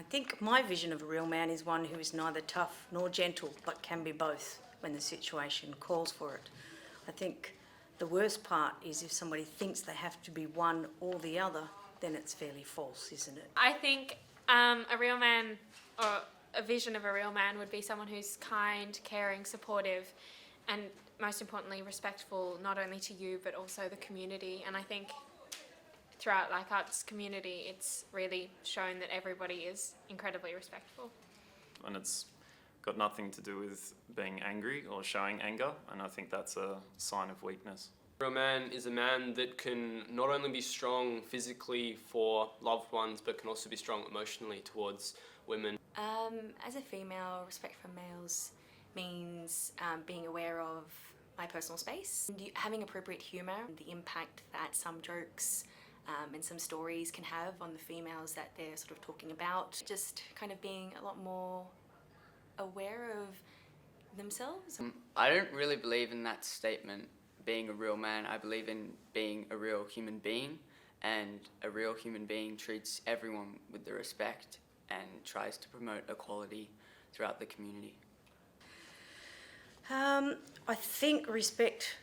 I think my vision of a real man is one who is neither tough nor gentle, but can be both when the situation calls for it. I think the worst part is if somebody thinks they have to be one or the other, then it's fairly false, isn't it? I think a real man, or a vision of a real man, would be someone who's kind, caring, supportive, and most importantly respectful, not only to you but also the community. And I think throughout Leichhardt's community it's really shown that everybody is incredibly respectful. And it's got nothing to do with being angry or showing anger, and I think that's a sign of weakness. A real man is a man that can not only be strong physically for loved ones, but can also be strong emotionally towards women. As a female, respect for males means being aware of my personal space, having appropriate humour, the impact that some jokes and some stories can have on the females that they're sort of talking about. Just kind of being a lot more aware of themselves. I don't really believe in that statement, being a real man. I believe in being a real human being, and a real human being treats everyone with the respect and tries to promote equality throughout the community. I think respect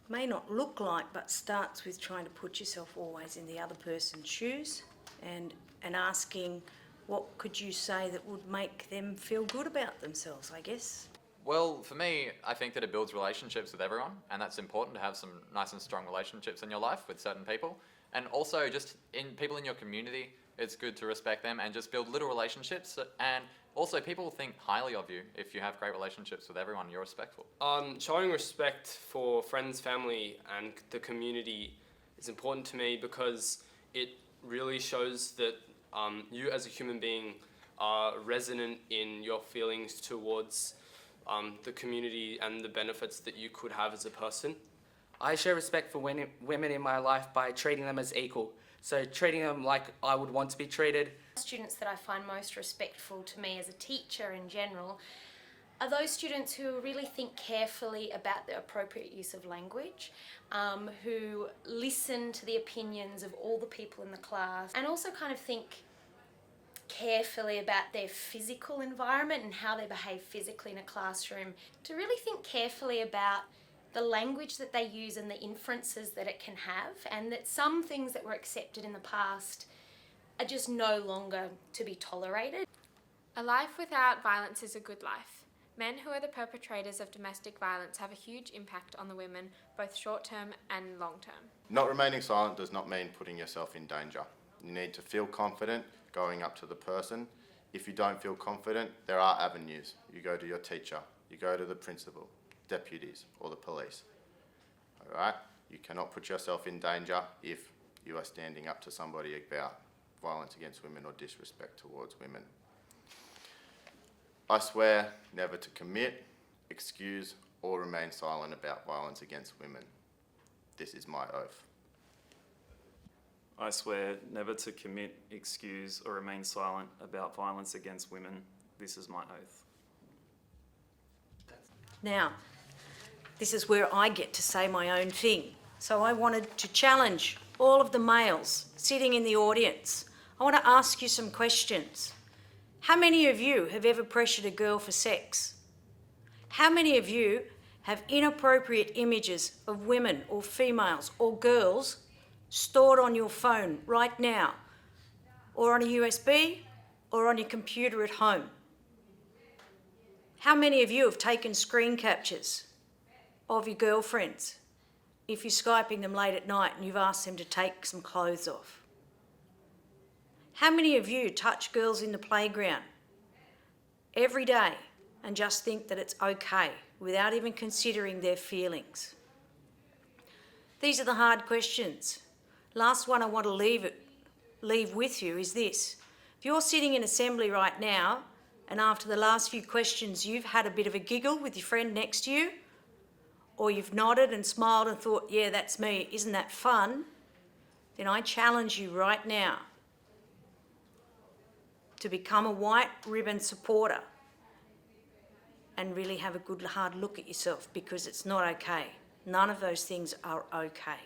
may not look like, but starts with trying to put yourself always in the other person's shoes and asking, what could you say that would make them feel good about themselves, I guess? Well, for me, I think that it builds relationships with everyone, and that's important to have some nice and strong relationships in your life with certain people. And also just in people in your community, it's good to respect them and just build little relationships. And also people think highly of you if you have great relationships with everyone, you're respectful. Showing respect for friends, family and the community is important to me because it really shows that you as a human being are resonant in your feelings towards the community and the benefits that you could have as a person. I show respect for women in my life by treating them as equal. So treating them like I would want to be treated. Students that I find most respectful to me as a teacher in general are those students who really think carefully about the appropriate use of language, who listen to the opinions of all the people in the class, and also kind of think carefully about their physical environment and how they behave physically in a classroom, to really think carefully about the language that they use and the inferences that it can have, and that some things that were accepted in the past are just no longer to be tolerated. A life without violence is a good life. Men who are the perpetrators of domestic violence have a huge impact on the women, both short-term and long-term. Not remaining silent does not mean putting yourself in danger. You need to feel confident going up to the person. If you don't feel confident, there are avenues. You go to your teacher, you go to the principal, deputies or the police. Alright? You cannot put yourself in danger if you are standing up to somebody about violence against women or disrespect towards women. I swear never to commit, excuse or remain silent about violence against women. This is my oath. I swear never to commit, excuse or remain silent about violence against women. This is my oath. Now, this is where I get to say my own thing. So I wanted to challenge all of the males sitting in the audience. I want to ask you some questions. How many of you have ever pressured a girl for sex? How many of you have inappropriate images of women or females or girls stored on your phone right now, or on a USB, or on your computer at home? How many of you have taken screen captures of your girlfriends if you're Skyping them late at night and you've asked them to take some clothes off? How many of you touch girls in the playground every day and just think that it's okay without even considering their feelings? These are the hard questions. Last one I want to leave with you is this. If you're sitting in assembly right now and after the last few questions you've had a bit of a giggle with your friend next to you, or you've nodded and smiled and thought, yeah, that's me, isn't that fun? Then I challenge you right now to become a white ribbon supporter and really have a good hard look at yourself, because it's not okay. None of those things are okay.